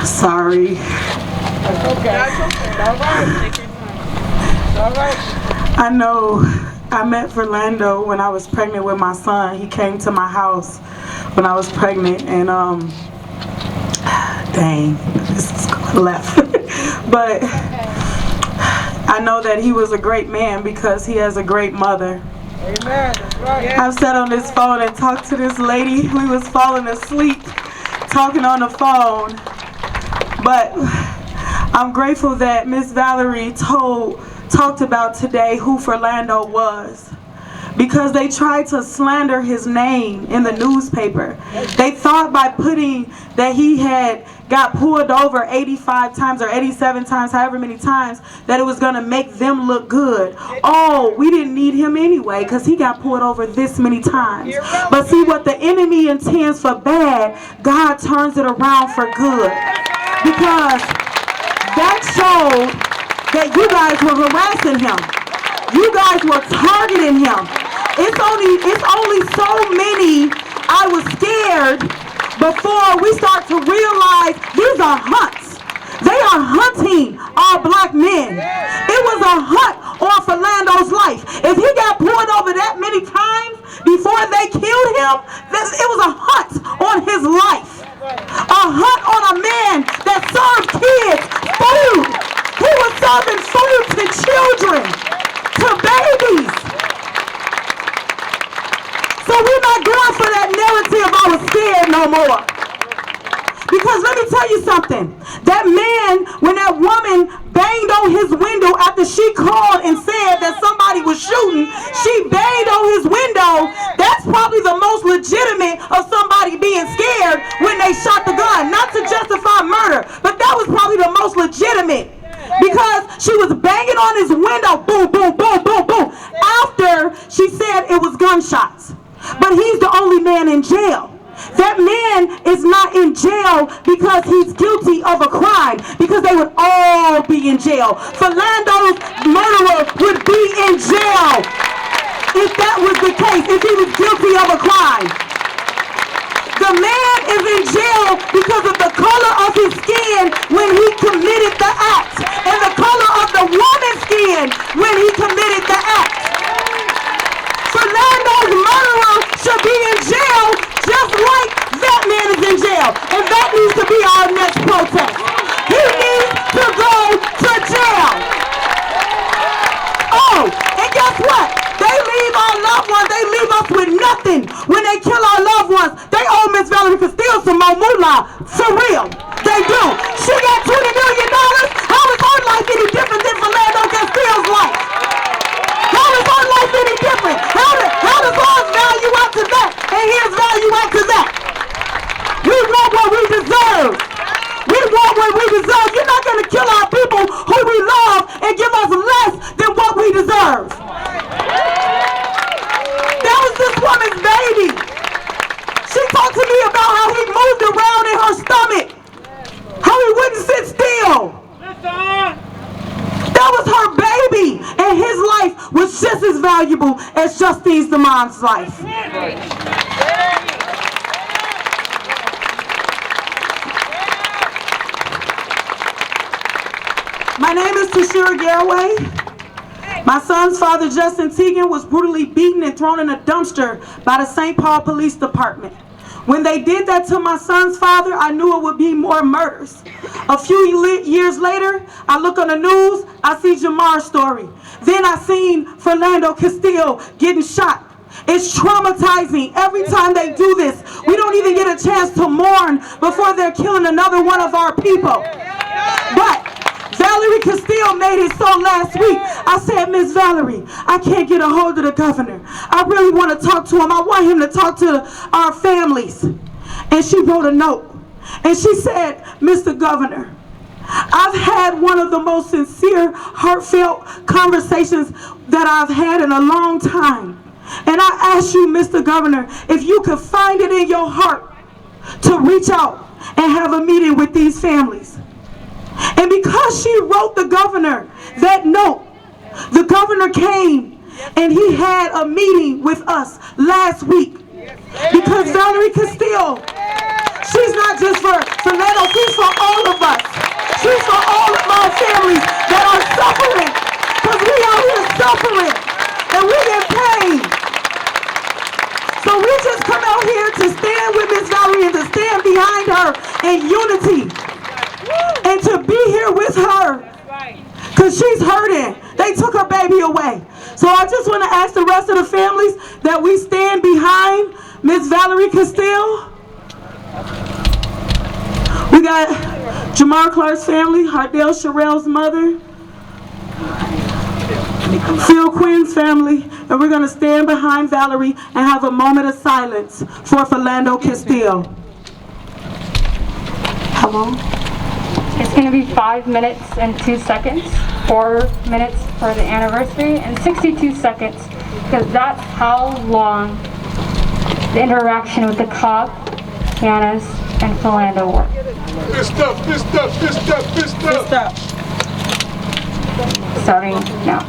Sorry. Okay. All right. All right. I know I met Philando when I was pregnant with my son. He came to my house when I was pregnant, and dang, this is going left. But I know that he was a great man because he has a great mother. Amen. That's right. I've sat on this phone and talked to this lady. We was falling asleep talking on the phone. But I'm grateful that Miss Valerie talked about today who Philando was, because they tried to slander his name in the newspaper. They thought by putting that he had got pulled over 85 times or 87 times, however many times, that it was going to make them look good. Oh, we didn't need him anyway because he got pulled over this many times. But see, what the enemy intends for bad, God turns it around for good. Because that showed that you guys were harassing him. You guys were targeting him. It's only so many. I was scared before we start to realize these are hunts. They are hunting our black men. It was a hunt on Philando's life. If he got pulled over that many times before they killed him, it was a hunt on his life. A hunt on a man that served kids food. He was serving food to children, to babies. So we're not going for that narrative I was scared no more. Because let me tell you something. That man, when that woman banged on his window after she called and said that somebody was shooting, she banged on his window. That's probably the most legitimate of somebody being scared when they shot the gun. Not to justify murder, but that was probably the most legitimate. Because she was banging on his window, boom, boom, boom, boom, boom, after she said it was gunshots. But he's the only man in jail. That man is not in jail because he's guilty of a crime, because they would all be in jail. Philando's murderer would be in jail if that was the case, if he was guilty of a crime. The man is in jail because of the color of his skin when he committed the act, and the color of the woman's skin when he committed the act. Philando's murderer should be in jail just like that man is in jail. And that needs to be our next protest. He needs to go to jail. Oh, and guess what? They leave our loved ones, they leave us with nothing. When they kill our loved ones, they owe Miss Valerie Castile some more moolah. For real. They do. She got $20 million. How is her life any different than Philando Castile's life? How is our life any different? How does ours value out to that and his value out to that? We want what we deserve. We want what we deserve. You're not going to kill our people who we love and give us less than what we deserve. That was this woman's baby. She talked to me about how he moved around in her stomach. How he wouldn't sit still. That was her baby, and his life was just as valuable as Justine's mom's life. My name is Toshira Garraway. My son's father, Justinteigen, was brutally beaten and thrown in a dumpster by the St. Paul Police Department. When they did that to my son's father, I knew it would be more murders. A few years later, I look on the news, I see Jamar's story. Then I seen Philando Castile getting shot. It's traumatizing. Every time they do this, we don't even get a chance to mourn before they're killing another one of our people. But Valerie Castile made it so last week. I said, Miss Valerie, I can't get a hold of the governor. I really want to talk to him. I want him to talk to our families. And she wrote a note. And she said, Mr. Governor, I've had one of the most sincere, heartfelt conversations that I've had in a long time. And I ask you, Mr. Governor, if you could find it in your heart to reach out and have a meeting with these families. And because she wrote the governor that note, the governor came and he had a meeting with us last week. Because Valerie Castile, she's not just for Philando, she's for all of us. to stand with Miss Valerie and to stand behind her in unity. And to be here with her. Because she's hurting. They took her baby away. So I just want to ask the rest of the families that we stand behind Miss Valerie Castile. We got Jamar Clark's family, Hardell Sherrell's mother, Phil Quinn's family, and we're going to stand behind Valerie and have a moment of silence for Philando Castile. How long? It's going to be 5 minutes and 2 seconds, 4 minutes for the anniversary, and 62 seconds, because that's how long the interaction with the cop, Janice, and Philando worked. Fist up, fist up, fist up, fist up. Fist up. Starting now.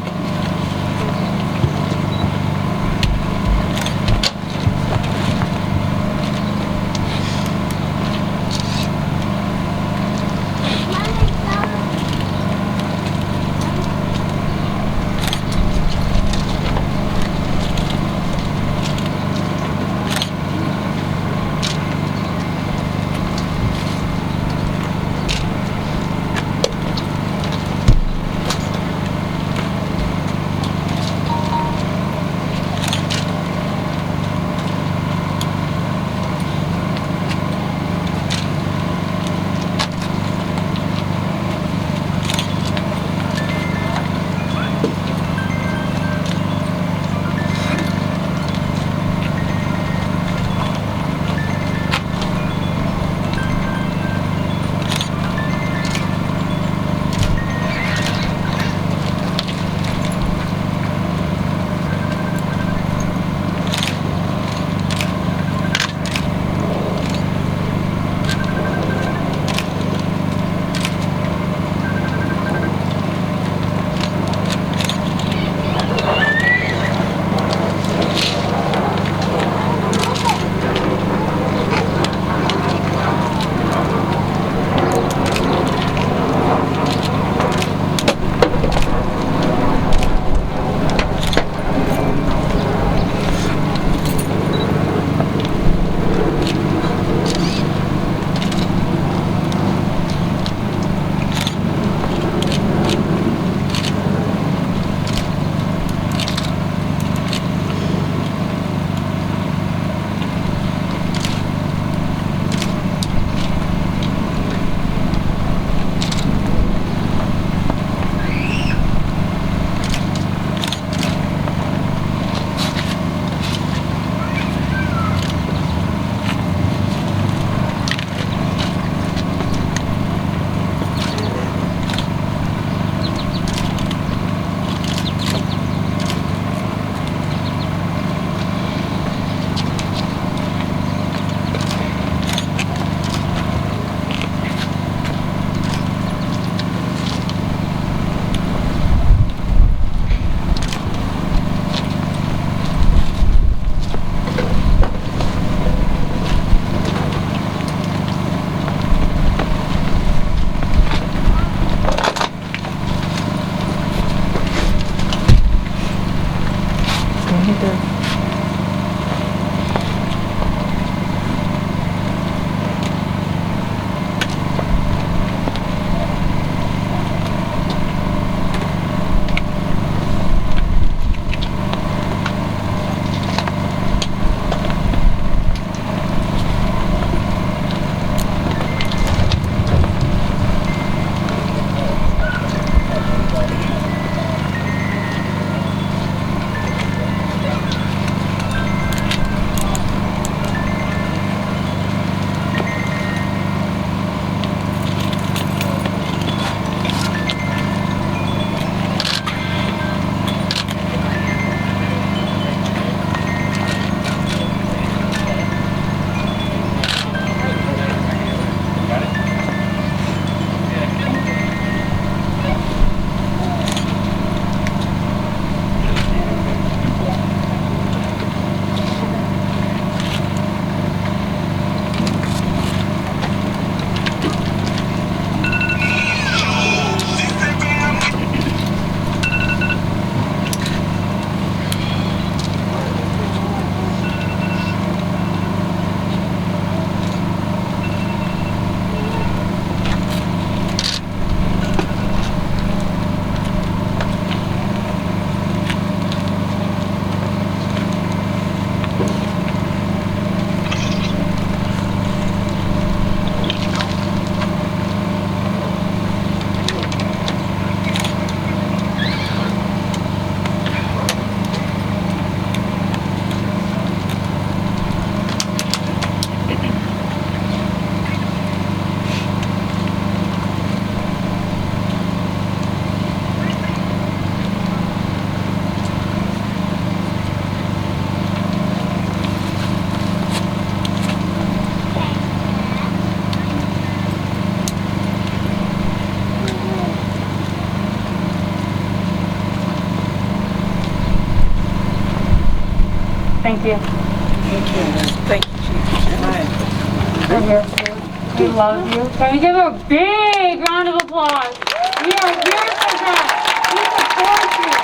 love you. Can we give a big round of applause? We are here for that. We support you.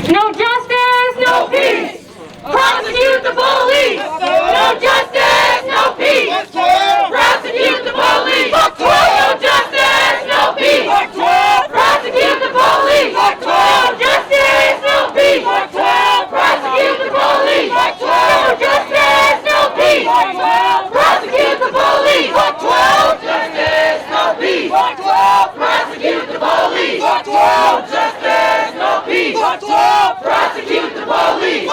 No justice, no peace. Prosecute the police. No justice, no peace. Prosecute the police. No justice, no peace. Prosecute the police. No justice, no peace. Prosecute the police. No justice, no peace. Prosecute the police. No justice, no peace. Prosecute the police. No justice, no peace. Prosecute the police.